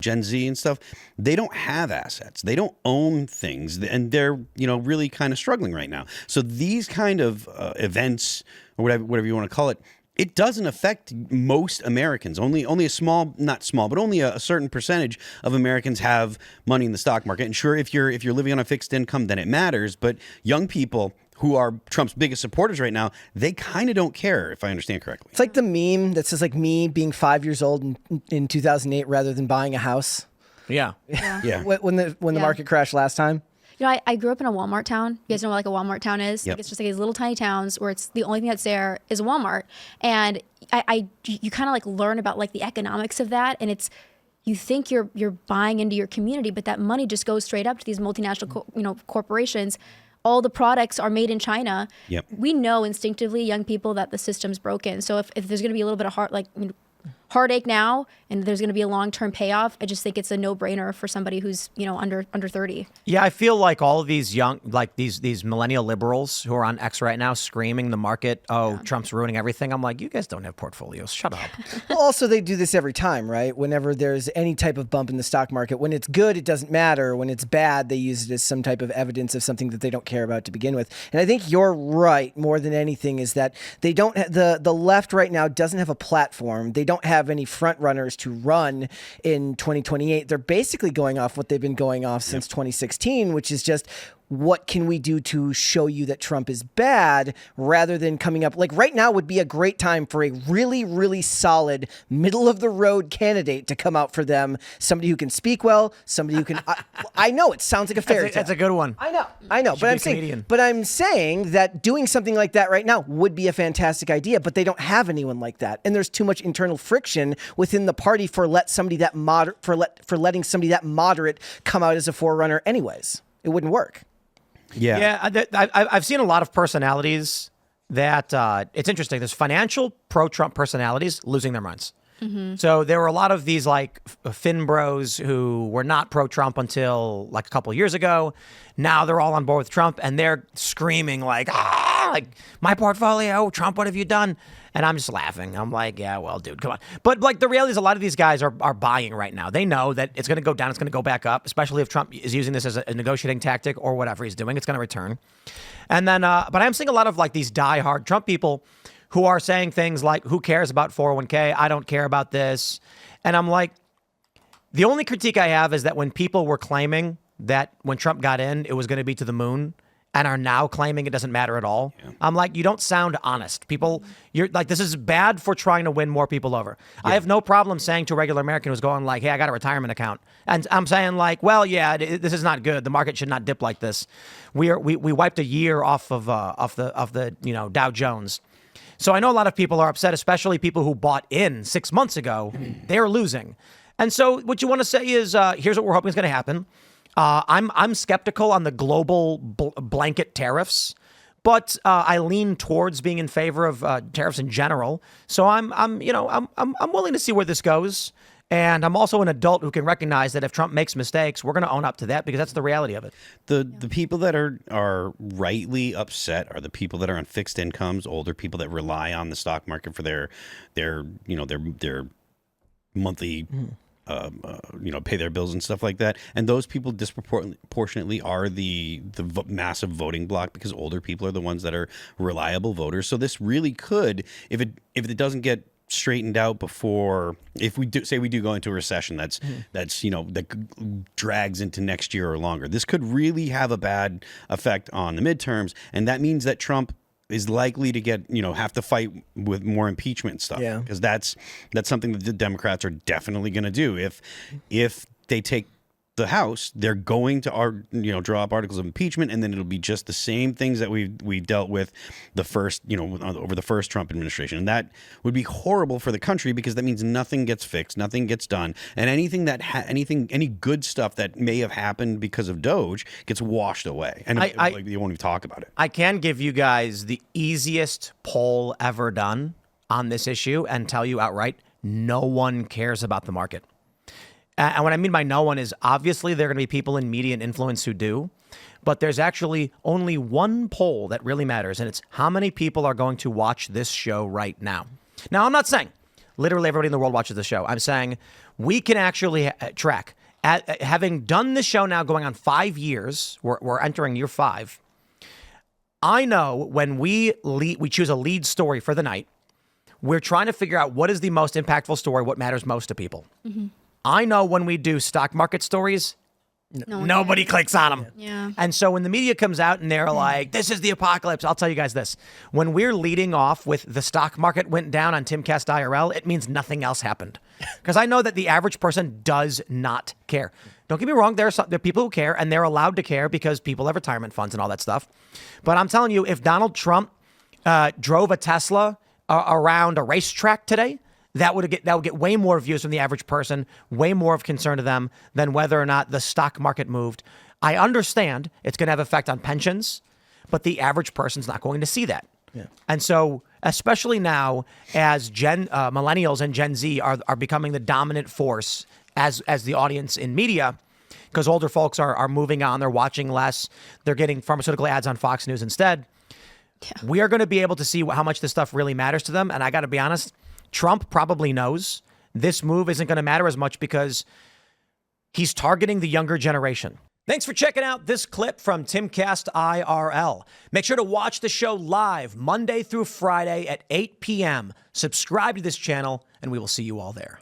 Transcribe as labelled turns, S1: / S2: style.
S1: Gen Z and stuff, they don't have assets. They don't own things, and they're really kind of struggling right now. So these kind of events, or whatever you want to call it, it doesn't affect most Americans. Only a small, not small, but only a certain percentage of Americans have money in the stock market. And sure, if you're living on a fixed income, then it matters. But young people who are Trump's biggest supporters right now, they kind of don't care, if I understand correctly.
S2: It's like the meme that says, like, me being 5 years old in 2008 rather than buying a house.
S3: Yeah.
S2: When the market crashed last time.
S4: I grew up in a Walmart town. You guys know what like a Walmart town is?
S1: Yep.
S4: Like, it's just like these little tiny towns where it's the only thing that's there is a Walmart. And you kind of like learn about like the economics of that. And you think you're buying into your community, but that money just goes straight up to these multinational corporations. All the products are made in China.
S1: Yep.
S4: We know instinctively, young people, that the system's broken. So if there's going to be a little bit of heartache now, and there's going to be a long-term payoff, I just think it's a no-brainer for somebody who's under 30.
S3: Yeah, I feel like all of these young, like these millennial liberals who are on X right now screaming the market, Trump's ruining everything. I'm like, you guys don't have portfolios. Shut up.
S2: Well, also, they do this every time, right? Whenever there's any type of bump in the stock market, when it's good, it doesn't matter. When it's bad, they use it as some type of evidence of something that they don't care about to begin with. And I think you're right more than anything is that they don't the left right now doesn't have a platform. They don't have any front runners to run in 2028. They're basically going off what they've been going off since 2016, which is just, what can we do to show you that Trump is bad, rather than coming up like right now would be a great time for a really, really solid middle of the road candidate to come out for them. Somebody who can speak well, somebody who can, I know it sounds like a fairy tale.
S3: That's a good one.
S2: I know, but I'm saying that doing something like that right now would be a fantastic idea, but they don't have anyone like that. And there's too much internal friction within the party for letting somebody that moderate come out as a forerunner anyways. It wouldn't work.
S1: Yeah.
S3: I've seen a lot of personalities that it's interesting. There's financial pro-Trump personalities losing their minds. Mm-hmm. So there were a lot of these like Finn bros who were not pro-Trump until like a couple of years ago. Now they're all on board with Trump and they're screaming like my portfolio, Trump, what have you done? And I'm just laughing. I'm like, yeah, well, dude, come on. But like the reality is a lot of these guys are buying right now. They know that it's going to go down. It's going to go back up, especially if Trump is using this as a negotiating tactic or whatever he's doing. It's going to return. And then, but I'm seeing a lot of like these diehard Trump people who are saying things like, who cares about 401k? I don't care about this. And I'm like, the only critique I have is that when people were claiming that when Trump got in, it was going to be to the moon, and are now claiming it doesn't matter at all. Yeah. I'm like, you don't sound honest. People, you're like, this is bad for trying to win more people over. Yeah. I have no problem saying to a regular American who's going like, hey, I got a retirement account. And I'm saying like, well, yeah, this is not good. The market should not dip like this. We wiped a year off of the Dow Jones. So I know a lot of people are upset, especially people who bought in 6 months ago. They're losing. And so what you want to say is, here's what we're hoping is going to happen. I'm skeptical on the global blanket tariffs, but I lean towards being in favor of tariffs in general. So I'm willing to see where this goes, and I'm also an adult who can recognize that if Trump makes mistakes, we're going to own up to that because that's the reality of it.
S1: The people that are rightly upset are the people that are on fixed incomes, older people that rely on the stock market for their monthly. Pay their bills and stuff like that. And those people disproportionately are the massive voting bloc, because older people are the ones that are reliable voters. So this really could, if it doesn't get straightened out before, if we do go into a recession that drags into next year or longer, this could really have a bad effect on the midterms. And that means that Trump is likely to have to fight with more impeachment stuff. Yeah. Because that's something that the Democrats are definitely going to do. If they take the House, they're going to draw up articles of impeachment, and then it'll be just the same things that we dealt with the first over the first Trump administration, and that would be horrible for the country, because that means nothing gets fixed, nothing gets done, and any good stuff that may have happened because of Doge gets washed away, and you won't even talk about it.
S3: I can give you guys the easiest poll ever done on this issue and tell you outright, no one cares about the market. And what I mean by no one is, obviously there are going to be people in media and influence who do, but there's actually only one poll that really matters, and it's how many people are going to watch this show right now. Now, I'm not saying literally everybody in the world watches the show. I'm saying we can actually track. Having done this show now going on 5 years, we're entering year 5. I know when we choose a lead story for the night, we're trying to figure out what is the most impactful story, what matters most to people. Mm-hmm. I know when we do stock market stories, nobody clicks on them.
S4: Yeah.
S3: And so when the media comes out and they're like, this is the apocalypse, I'll tell you guys this. When we're leading off with the stock market went down on Timcast IRL, it means nothing else happened. Because I know that the average person does not care. Don't get me wrong, there are people who care, and they're allowed to care because people have retirement funds and all that stuff. But I'm telling you, if Donald Trump drove a Tesla around a racetrack today, that would get way more views from the average person, way more of concern to them than whether or not the stock market moved. I understand it's going to have effect on pensions, but the average person's not going to see that. Yeah. And so, especially now, as Millennials and Gen Z are becoming the dominant force as the audience in media, because older folks are moving on, they're watching less, they're getting pharmaceutical ads on Fox News instead. Yeah. We are going to be able to see how much this stuff really matters to them. And I got to be honest, Trump probably knows this move isn't going to matter as much because he's targeting the younger generation. Thanks for checking out this clip from Timcast IRL. Make sure to watch the show live Monday through Friday at 8 p.m. Subscribe to this channel, and we will see you all there.